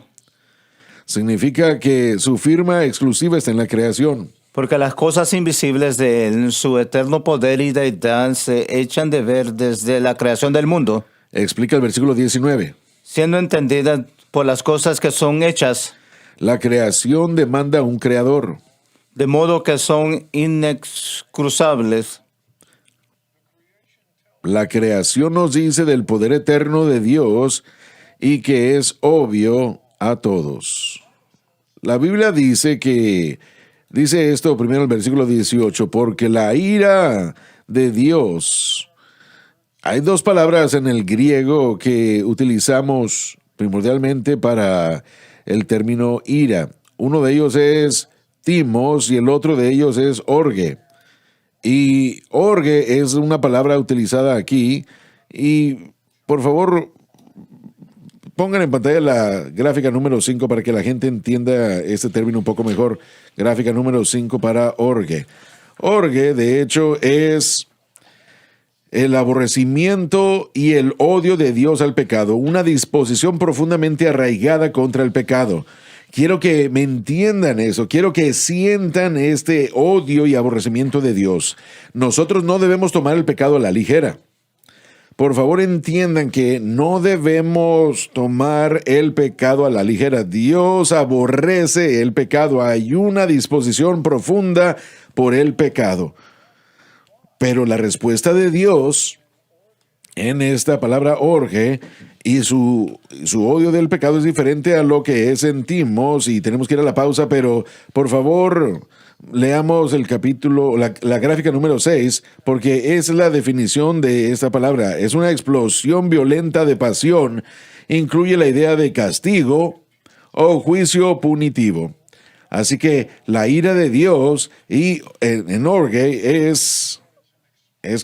Significa que su firma exclusiva está en la creación. porque las cosas invisibles de Él, su eterno poder y deidad, se echan de ver desde la creación del mundo, Explica el versículo 19. siendo entendidas por las cosas que son hechas, La creación demanda un creador. de modo que son inexcusables. La creación nos dice del poder eterno de Dios y que es obvio a todos. La Biblia dice esto primero en el versículo 18, porque la ira de Dios. Hay dos palabras en el griego que utilizamos primordialmente para el término ira. Uno de ellos es timos y el otro de ellos es orge. Y orge es una palabra utilizada aquí. Y por favor, pongan en pantalla la gráfica número 5 para que la gente entienda este término un poco mejor. Gráfica número 5 para orge. Orge, de hecho, es el aborrecimiento y el odio de Dios al pecado, una disposición profundamente arraigada contra el pecado. Quiero que me entiendan eso, quiero que sientan este odio y aborrecimiento de Dios. Nosotros no debemos tomar el pecado a la ligera. Por favor, entiendan que no debemos tomar el pecado a la ligera. Dios aborrece el pecado. Hay una disposición profunda por el pecado. Pero la respuesta de Dios en esta palabra orge y su odio del pecado es diferente a lo que sentimos, y tenemos que ir a la pausa, pero por favor leamos el capítulo, la gráfica número 6, porque es la definición de esta palabra. Es una explosión violenta de pasión, incluye la idea de castigo o juicio punitivo. Así que la ira de Dios y en orge es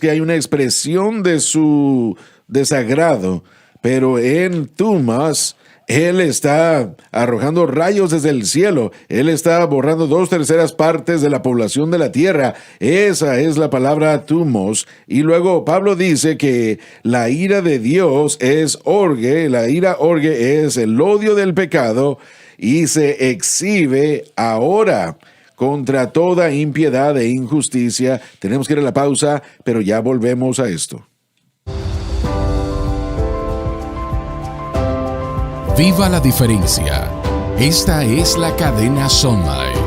que hay una expresión de su desagrado, pero en tumas Él está arrojando rayos desde el cielo. Él está borrando 2/3 partes de la población de la tierra. Esa es la palabra thumos. Y luego Pablo dice que la ira de Dios es orge. La ira orge es el odio del pecado y se exhibe ahora contra toda impiedad e injusticia. Tenemos que ir a la pausa, pero ya volvemos a esto. Viva la diferencia. Esta es la cadena Sun Life.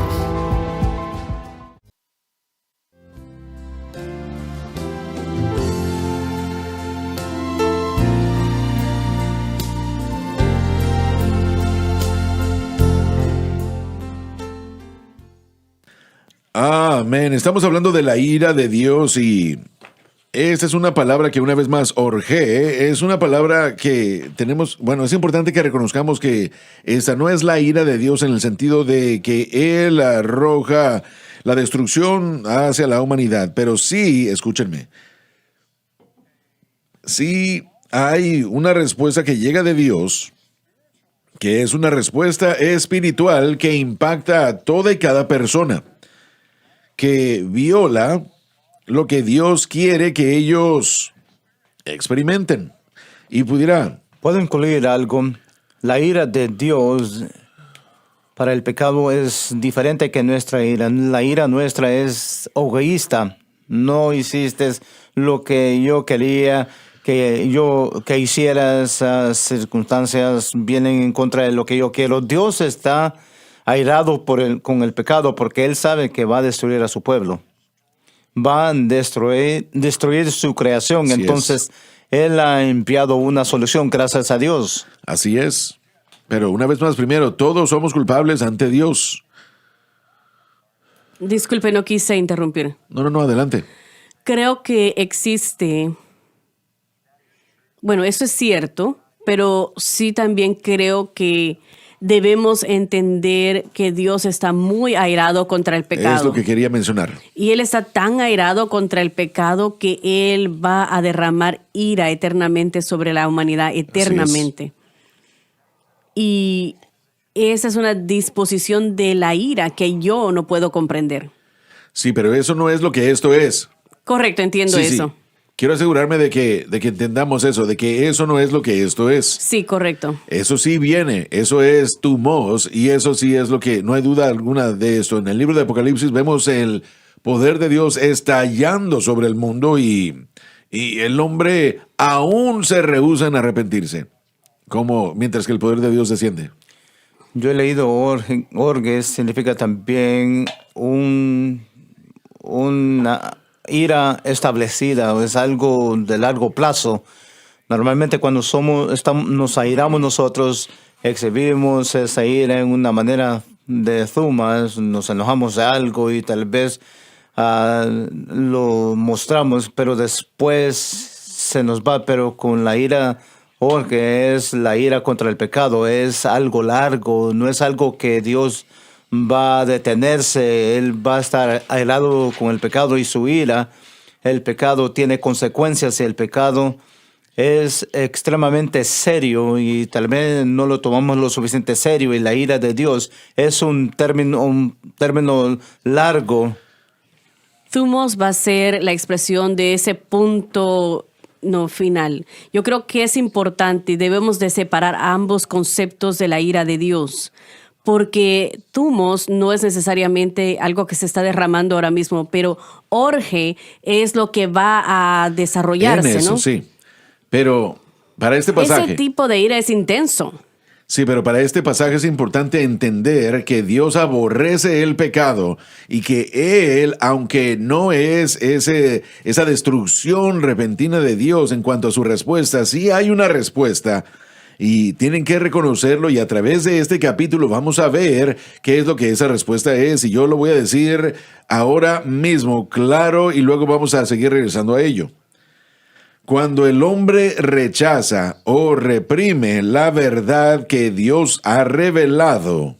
Amén. Estamos hablando de la ira de Dios y esta es una palabra que una vez más, orge, es una palabra que tenemos, bueno, es importante que reconozcamos que esta no es la ira de Dios en el sentido de que Él arroja la destrucción hacia la humanidad, pero sí, escúchenme, sí hay una respuesta que llega de Dios, que es una respuesta espiritual que impacta a toda y cada persona, que viola lo que Dios quiere que ellos experimenten. Y pudiera... Puedo incluir algo. La ira de Dios para el pecado es diferente que nuestra ira. La ira nuestra es egoísta. No hiciste lo que yo quería que hicieras. Circunstancias vienen en contra de lo que yo quiero. Dios está airado con el pecado porque Él sabe que va a destruir a su pueblo. Va a destruir su creación. Así entonces, Él ha enviado una solución, gracias a Dios. Así es. Pero una vez más, primero, todos somos culpables ante Dios. Disculpe, no quise interrumpir. No, adelante. Creo que existe, bueno, eso es cierto, pero sí también creo que debemos entender que Dios está muy airado contra el pecado. Es lo que quería mencionar. Y Él está tan airado contra el pecado que Él va a derramar ira eternamente sobre la humanidad, eternamente. Y esa es una disposición de la ira que yo no puedo comprender. Sí, pero eso no es lo que esto es. Correcto, entiendo eso. Sí. Quiero asegurarme de que entendamos eso, de que eso no es lo que esto es. Sí, correcto. Eso sí viene, eso es thumos, y eso sí es lo que, no hay duda alguna de esto. En el libro de Apocalipsis vemos el poder de Dios estallando sobre el mundo y el hombre aún se rehúsa en arrepentirse, como mientras que el poder de Dios desciende. Yo he leído orge significa también una ira establecida, es algo de largo plazo. Normalmente cuando nos airamos nosotros, exhibimos esa ira en una manera de zumas, nos enojamos de algo y tal vez lo mostramos, pero después se nos va. Pero con la ira orge es la ira contra el pecado, es algo largo, no es algo que Dios va a detenerse. Él va a estar airado con el pecado y su ira. El pecado tiene consecuencias y el pecado es extremadamente serio y tal vez no lo tomamos lo suficiente serio, y la ira de Dios es un término largo. Thumos va a ser la expresión de ese punto final. Yo creo que es importante y debemos de separar ambos conceptos de la ira de Dios. Porque thumos no es necesariamente algo que se está derramando ahora mismo, pero orge es lo que va a desarrollarse, en eso, ¿no? Sí, pero para este pasaje... Ese tipo de ira es intenso. Sí, pero para este pasaje es importante entender que Dios aborrece el pecado y que Él, aunque no es esa destrucción repentina de Dios en cuanto a su respuesta, sí hay una respuesta. Y tienen que reconocerlo, y a través de este capítulo vamos a ver qué es lo que esa respuesta es. Y yo lo voy a decir ahora mismo, claro, y luego vamos a seguir regresando a ello. Cuando el hombre rechaza o reprime la verdad que Dios ha revelado,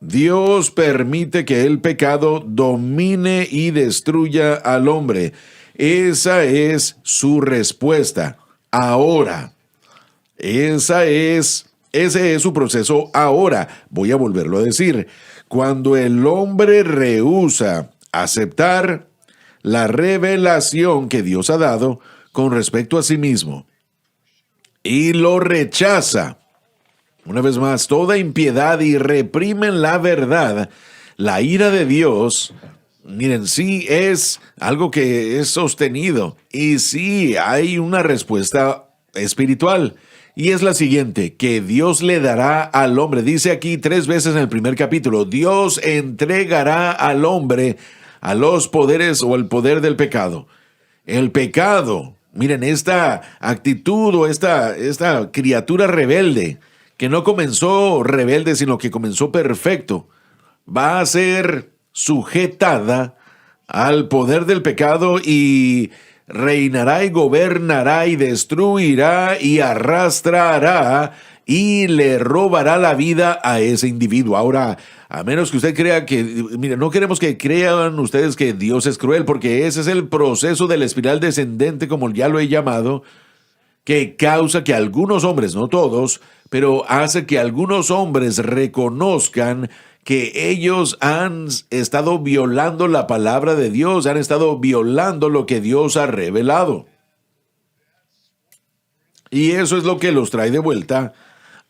Dios permite que el pecado domine y destruya al hombre. Esa es su respuesta. Ahora, Ese es su proceso ahora. Voy a volverlo a decir. Cuando el hombre rehúsa aceptar la revelación que Dios ha dado con respecto a sí mismo y lo rechaza, una vez más, toda impiedad y reprimen la verdad, la ira de Dios, miren, sí es algo que es sostenido y sí hay una respuesta espiritual. Y es la siguiente, que Dios le dará al hombre. Dice aquí 3 veces en el primer capítulo, Dios entregará al hombre a los poderes o al poder del pecado. El pecado, miren, esta actitud o esta criatura rebelde, que no comenzó rebelde, sino que comenzó perfecto, va a ser sujetada al poder del pecado y reinará y gobernará y destruirá y arrastrará y le robará la vida a ese individuo. Ahora, a menos que usted crea que, mire, no queremos que crean ustedes que Dios es cruel, porque ese es el proceso de la espiral descendente, como ya lo he llamado, que causa que algunos hombres, no todos, pero hace que algunos hombres reconozcan que ellos han estado violando la palabra de Dios, han estado violando lo que Dios ha revelado. Y eso es lo que los trae de vuelta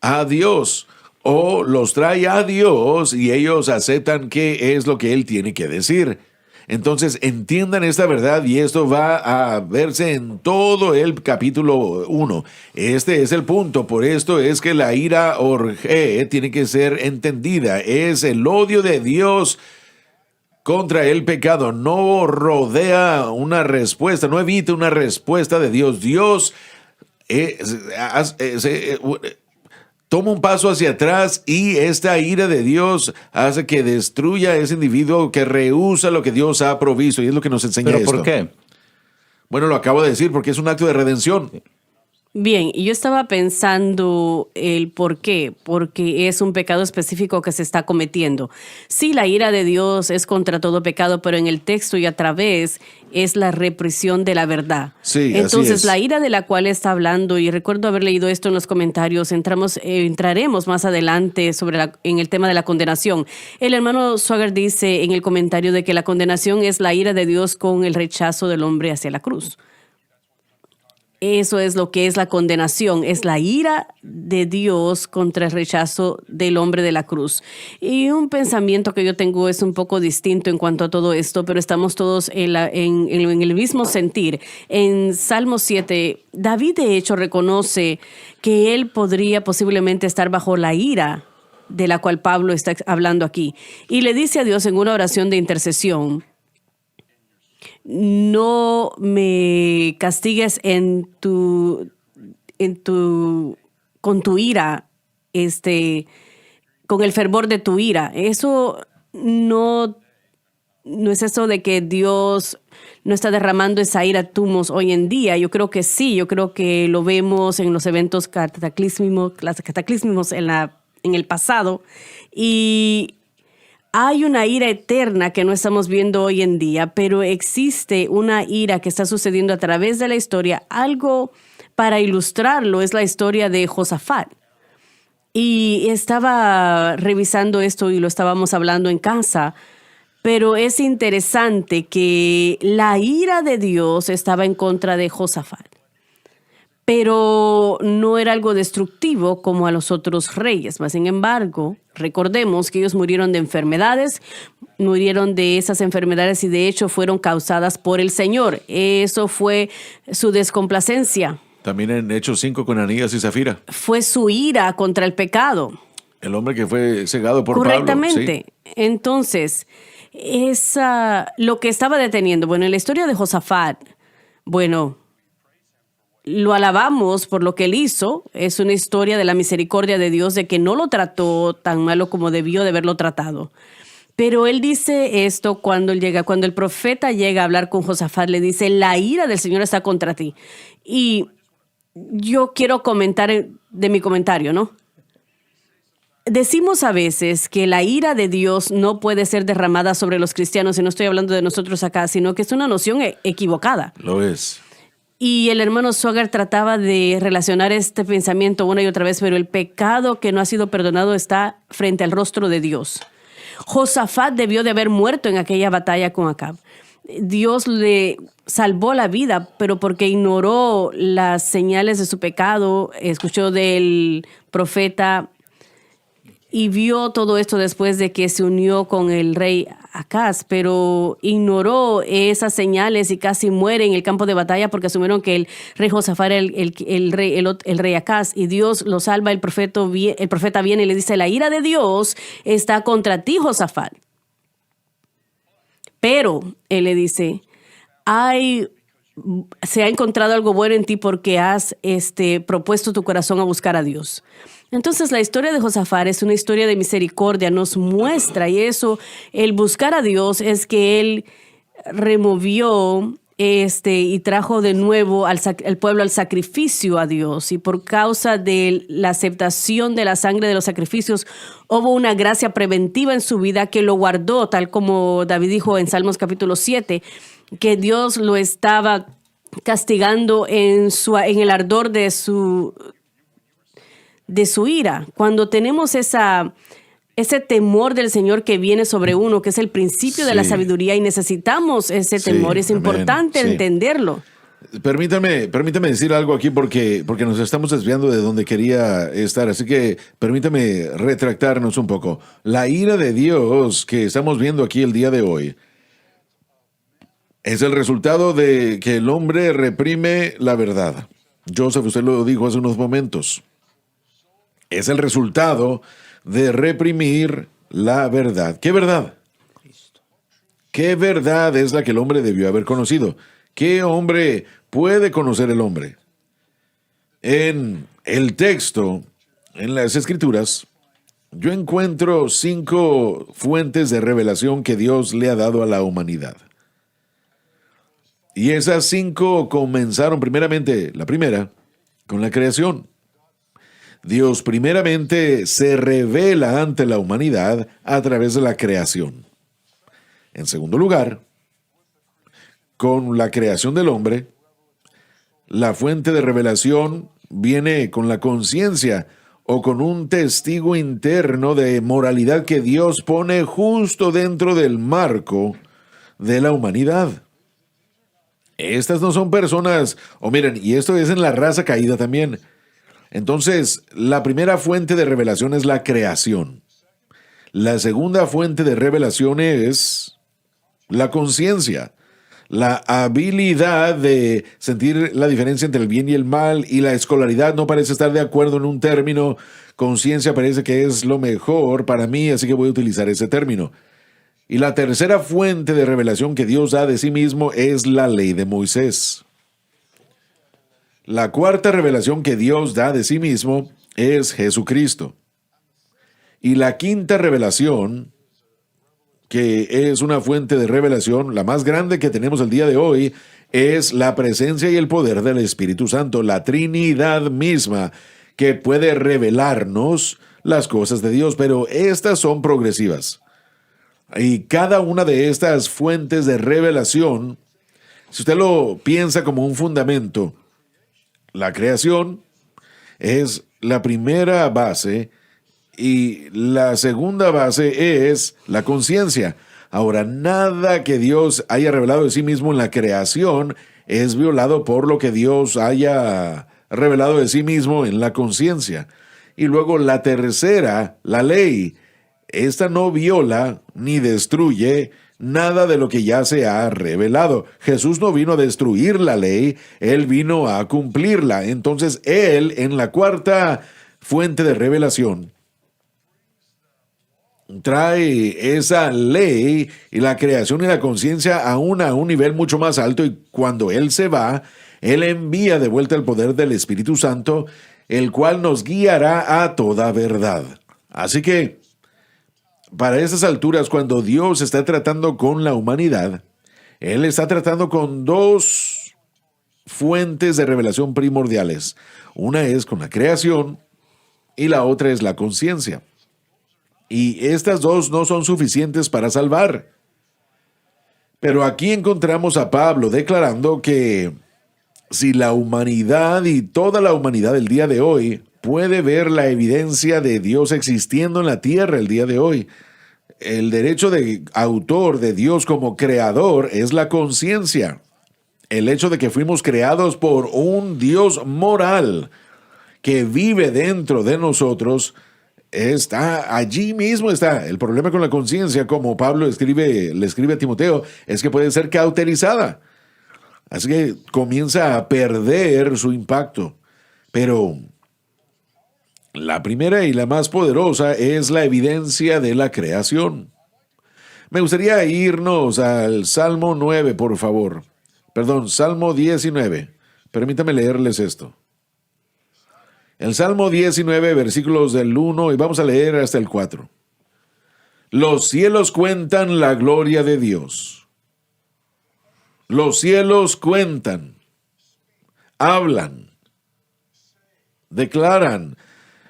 a Dios, o los trae a Dios y ellos aceptan qué es lo que Él tiene que decir. Entonces entiendan esta verdad y esto va a verse en todo el capítulo 1. Este es el punto, por esto es que la ira orge tiene que ser entendida. Es el odio de Dios contra el pecado. No rodea una respuesta, no evita una respuesta de Dios. Dios toma un paso hacia atrás y esta ira de Dios hace que destruya a ese individuo que rehúsa lo que Dios ha provisto. Y es lo que nos enseña ¿Pero esto. por qué? Bueno, lo acabo de decir, porque es un acto de redención. Bien, y yo estaba pensando el por qué, porque es un pecado específico que se está cometiendo. Sí, la ira de Dios es contra todo pecado, pero en el texto y a través es la represión de la verdad. Sí, entonces, así es. la ira de la cual está hablando, y recuerdo haber leído esto en los comentarios, entraremos más adelante en el tema de la condenación. El hermano Swagger dice en el comentario de que la condenación es la ira de Dios con el rechazo del hombre hacia la cruz. Eso es lo que es la condenación, es la ira de Dios contra el rechazo del hombre de la cruz. Y un pensamiento que yo tengo es un poco distinto en cuanto a todo esto, pero estamos todos en el mismo sentir. En Salmo 7, David de hecho reconoce que él podría posiblemente estar bajo la ira de la cual Pablo está hablando aquí. Y le dice a Dios en una oración de intercesión: no me castigues con tu ira, con el fervor de tu ira. Eso no es eso de que Dios no está derramando esa ira a tumos hoy en día. Yo creo que sí, yo creo que lo vemos en los eventos cataclísmicos en el pasado, y hay una ira eterna que no estamos viendo hoy en día, pero existe una ira que está sucediendo a través de la historia. Algo para ilustrarlo es la historia de Josafat. Y estaba revisando esto y lo estábamos hablando en casa, pero es interesante que la ira de Dios estaba en contra de Josafat. Pero no era algo destructivo como a los otros reyes. Mas, sin embargo, recordemos que ellos murieron de enfermedades, murieron de esas enfermedades y de hecho fueron causadas por el Señor. Eso fue su descomplacencia. También en Hechos 5 con Anías y Zafira. Fue su ira contra el pecado. El hombre que fue cegado por Correctamente. Pablo. Sí. Entonces, lo que estaba deteniendo, bueno, en la historia de Josafat, bueno, lo alabamos por lo que él hizo. Es una historia de la misericordia de Dios, de que no lo trató tan malo como debió de haberlo tratado. Pero él dice esto cuando el profeta llega a hablar con Josafat, le dice: la ira del Señor está contra ti. Y yo quiero comentar de mi comentario, ¿no? Decimos a veces que la ira de Dios no puede ser derramada sobre los cristianos, y no estoy hablando de nosotros acá, sino que es una noción equivocada. Lo es. Y el hermano Sogar trataba de relacionar este pensamiento una y otra vez, pero el pecado que no ha sido perdonado está frente al rostro de Dios. Josafat debió de haber muerto en aquella batalla con Acab. Dios le salvó la vida, pero porque ignoró las señales de su pecado, escuchó del profeta y vio todo esto después de que se unió con el rey Acaz, pero ignoró esas señales y casi muere en el campo de batalla porque asumieron que el rey Josafat era el rey Acaz, y Dios lo salva. El profeta viene y le dice: la ira de Dios está contra ti, Josafat. Pero él le dice: se ha encontrado algo bueno en ti porque has propuesto tu corazón a buscar a Dios. Entonces la historia de Josafat es una historia de misericordia, nos muestra, y eso, el buscar a Dios, es que él removió y trajo de nuevo al pueblo al sacrificio a Dios, y por causa de la aceptación de la sangre de los sacrificios hubo una gracia preventiva en su vida que lo guardó, tal como David dijo en Salmos capítulo 7, que Dios lo estaba castigando en el ardor de su ira. Cuando tenemos ese temor del Señor que viene sobre uno, que es el principio de la sabiduría, y necesitamos ese temor, es importante entenderlo. Permítame decir algo aquí porque nos estamos desviando de donde quería estar, así que permítame retractarnos un poco. La ira de Dios que estamos viendo aquí el día de hoy es el resultado de que el hombre reprime la verdad. Joseph, usted lo dijo hace unos momentos. Es el resultado de reprimir la verdad. ¿Qué verdad? ¿Qué verdad es la que el hombre debió haber conocido? ¿Qué hombre puede conocer el hombre? En el texto, en las Escrituras, yo encuentro 5 fuentes de revelación que Dios le ha dado a la humanidad. Y esas 5 comenzaron primeramente, la primera, con la creación. Dios primeramente se revela ante la humanidad a través de la creación. En segundo lugar, con la creación del hombre, la fuente de revelación viene con la conciencia o con un testigo interno de moralidad que Dios pone justo dentro del marco de la humanidad. Estas no son personas, miren, y esto es en la raza caída también. Entonces, la primera fuente de revelación es la creación. La segunda fuente de revelación es la conciencia, la habilidad de sentir la diferencia entre el bien y el mal, y la escolaridad no parece estar de acuerdo en un término. Conciencia parece que es lo mejor para mí, así que voy a utilizar ese término. Y la tercera fuente de revelación que Dios da de sí mismo es la ley de Moisés. La cuarta revelación que Dios da de sí mismo es Jesucristo. Y la quinta revelación, que es una fuente de revelación, la más grande que tenemos el día de hoy, es la presencia y el poder del Espíritu Santo, la Trinidad misma, que puede revelarnos las cosas de Dios, pero estas son progresivas. Y cada una de estas fuentes de revelación, si usted lo piensa como un fundamento, la creación es la primera base y la segunda base es la conciencia. Ahora, nada que Dios haya revelado de sí mismo en la creación es violado por lo que Dios haya revelado de sí mismo en la conciencia. Y luego la tercera, la ley, esta no viola ni destruye nada de lo que ya se ha revelado. Jesús no vino a destruir la ley, Él vino a cumplirla. Entonces, Él, en la cuarta fuente de revelación, trae esa ley y la creación y la conciencia a un nivel mucho más alto, y cuando Él se va, Él envía de vuelta el poder del Espíritu Santo, el cual nos guiará a toda verdad. Así que, para esas alturas, cuando Dios está tratando con la humanidad, Él está tratando con 2 fuentes de revelación primordiales. Una es con la creación y la otra es la conciencia. Y estas 2 no son suficientes para salvar. Pero aquí encontramos a Pablo declarando que si la humanidad y toda la humanidad del día de hoy puede ver la evidencia de Dios existiendo en la tierra el día de hoy, el derecho de autor de Dios como creador es la conciencia. El hecho de que fuimos creados por un Dios moral que vive dentro de nosotros, está allí mismo está. El problema con la conciencia, como Pablo le escribe a Timoteo, es que puede ser cauterizada. Así que comienza a perder su impacto. Pero la primera y la más poderosa es la evidencia de la creación. Me gustaría irnos al Salmo 9, por favor. Perdón, Salmo 19. Permítame leerles esto. El Salmo 19, versículos del 1, y vamos a leer hasta el 4. Los cielos cuentan la gloria de Dios. Los cielos cuentan, hablan, declaran.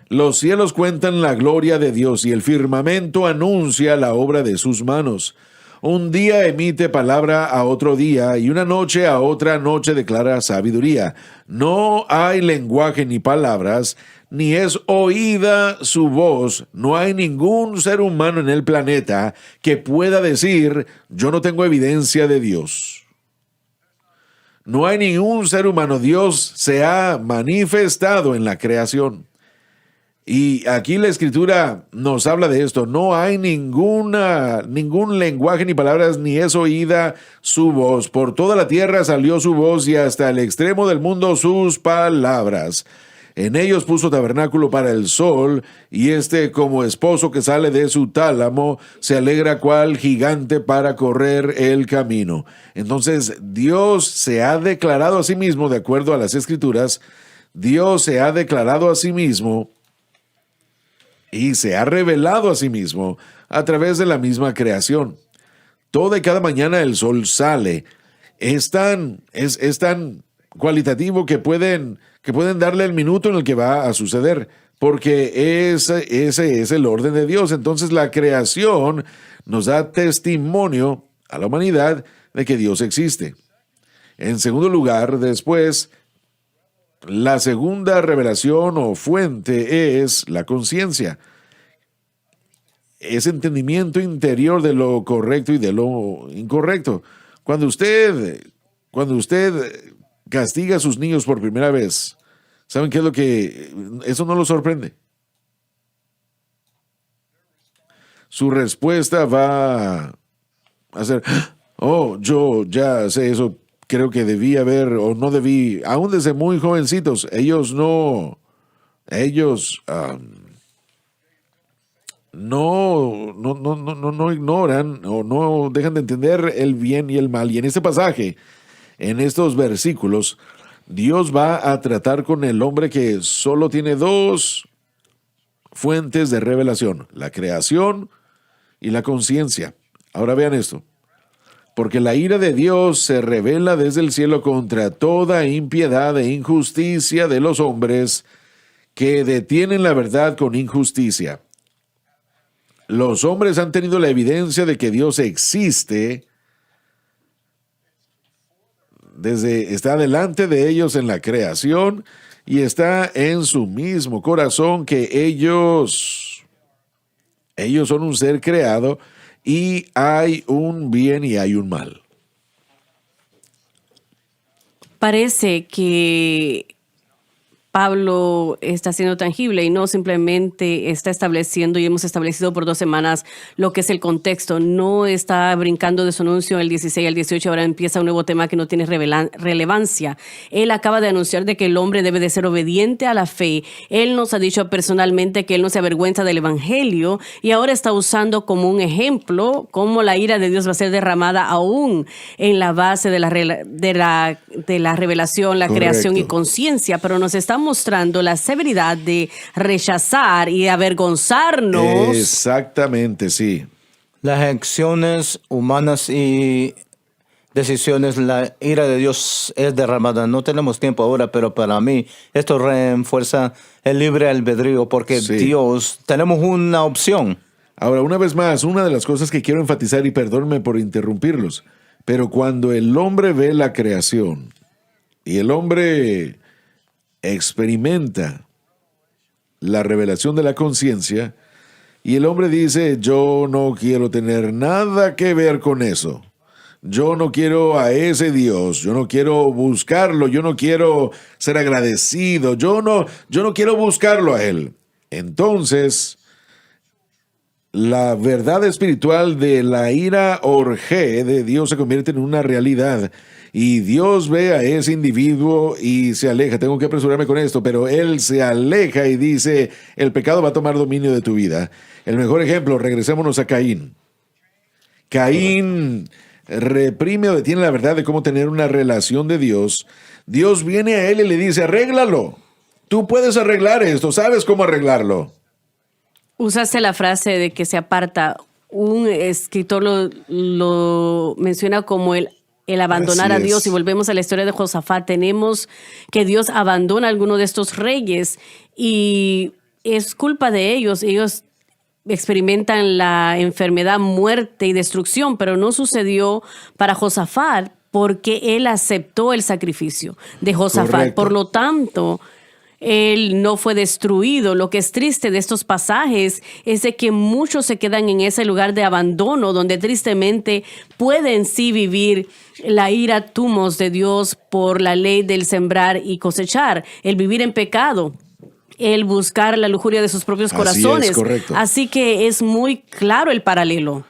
Los cielos cuentan la gloria de Dios y el firmamento anuncia la obra de sus manos. Un día emite palabra a otro día y una noche a otra noche declara sabiduría. No hay lenguaje ni palabras, ni es oída su voz. No hay ningún ser humano en el planeta que pueda decir, yo no tengo evidencia de Dios. No hay ningún ser humano. Dios se ha manifestado en la creación. Y aquí la Escritura nos habla de esto. No hay ningún lenguaje ni palabras, ni es oída su voz. Por toda la tierra salió su voz y hasta el extremo del mundo sus palabras. En ellos puso tabernáculo para el sol, y como esposo que sale de su tálamo, se alegra cual gigante para correr el camino. Entonces, Dios se ha declarado a sí mismo, de acuerdo a las Escrituras, Dios se ha declarado a sí mismo y se ha revelado a sí mismo a través de la misma creación. Toda y cada mañana el sol sale. Es tan cualitativo que pueden darle el minuto en el que va a suceder, porque ese es el orden de Dios. Entonces la creación nos da testimonio a la humanidad de que Dios existe. En segundo lugar, después, la segunda revelación o fuente es la conciencia. Es entendimiento interior de lo correcto y de lo incorrecto. Cuando usted castiga a sus niños por primera vez, ¿saben qué es lo que? Eso no lo sorprende. Su respuesta va a ser, oh, yo ya sé eso, creo que debí haber o no debí, aún desde muy jovencitos, ellos no ignoran o no dejan de entender el bien y el mal. Y en este pasaje, en estos versículos, Dios va a tratar con el hombre que solo tiene dos fuentes de revelación: la creación y la conciencia. Ahora vean esto. Porque la ira de Dios se revela desde el cielo contra toda impiedad e injusticia de los hombres que detienen la verdad con injusticia. Los hombres han tenido la evidencia de que Dios existe. Está delante de ellos en la creación y está en su mismo corazón que ellos son un ser creado y hay un bien y hay un mal. Parece que Pablo está siendo tangible y no simplemente está estableciendo, y hemos establecido por 2 semanas lo que es el contexto. No está brincando de su anuncio el 16 al 18, ahora empieza un nuevo tema que no tiene relevancia. Él acaba de anunciar de que el hombre debe de ser obediente a la fe. Él nos ha dicho personalmente que él no se avergüenza del evangelio y ahora está usando como un ejemplo cómo la ira de Dios va a ser derramada aún en la base de la revelación, la Correcto. Creación y conciencia, pero nos está mostrando la severidad de rechazar y avergonzarnos. Exactamente, sí. Las acciones humanas y decisiones, la ira de Dios es derramada. No tenemos tiempo ahora, pero para mí esto refuerza el libre albedrío, porque Sí. Dios, tenemos una opción. Ahora, una vez más, una de las cosas que quiero enfatizar, y perdónenme por interrumpirlos, pero cuando el hombre ve la creación, Y el hombre experimenta la revelación de la conciencia y el hombre dice, yo no quiero tener nada que ver con eso. Yo no quiero a ese Dios, yo no quiero buscarlo, yo no quiero ser agradecido, yo no quiero buscarlo a Él. Entonces, la verdad espiritual de la ira orgé de Dios se convierte en una realidad y Dios ve a ese individuo y se aleja. Tengo que apresurarme con esto, pero Él se aleja y dice, el pecado va a tomar dominio de tu vida. El mejor ejemplo, regresémonos a Caín. Caín reprime o detiene la verdad de cómo tener una relación de Dios. Dios viene a él y le dice, arréglalo. Tú puedes arreglar esto, sabes cómo arreglarlo. Usaste la frase de que se aparta. Un escritor lo menciona como el abandonar Así a Dios. es. Y volvemos a la historia de Josafat. Tenemos que Dios abandona a alguno de estos reyes y es culpa de ellos. Ellos experimentan la enfermedad, muerte y destrucción, pero no sucedió para Josafat porque él aceptó el sacrificio de Josafat. Correcto. Por lo tanto, él no fue destruido. Lo que es triste de estos pasajes es de que muchos se quedan en ese lugar de abandono donde tristemente pueden sí vivir la ira tumos de Dios por la ley del sembrar y cosechar, el vivir en pecado, el buscar la lujuria de sus propios Así corazones. es, correcto. Así que es muy claro el paralelo.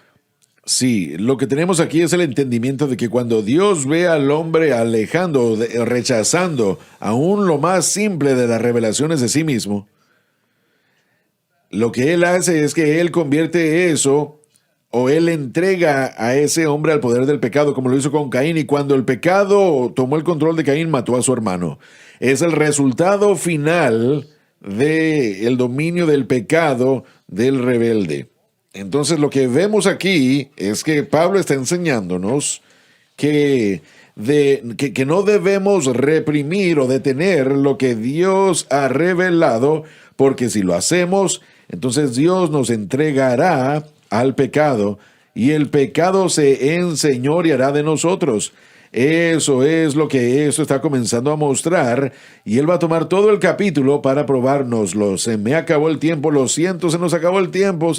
Sí, lo que tenemos aquí es el entendimiento de que cuando Dios ve al hombre alejando, rechazando aún lo más simple de las revelaciones de sí mismo, lo que Él hace es que Él convierte eso o Él entrega a ese hombre al poder del pecado, como lo hizo con Caín. Y cuando el pecado tomó el control de Caín, mató a su hermano. Es el resultado final del dominio del pecado del rebelde. Entonces lo que vemos aquí es que Pablo está enseñándonos que no debemos reprimir o detener lo que Dios ha revelado, porque si lo hacemos, entonces Dios nos entregará al pecado y el pecado se enseñoreará de nosotros. Eso es lo que eso está comenzando a mostrar y él va a tomar todo el capítulo para probárnoslo. Se me acabó el tiempo, lo siento, se nos acabó el tiempo.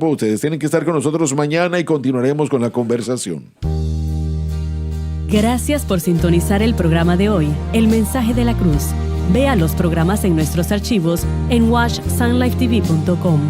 Ustedes tienen que estar con nosotros mañana y continuaremos con la conversación. Gracias por sintonizar el programa de hoy, El Mensaje de la Cruz. Vea los programas en nuestros archivos en watchsunlifetv.com.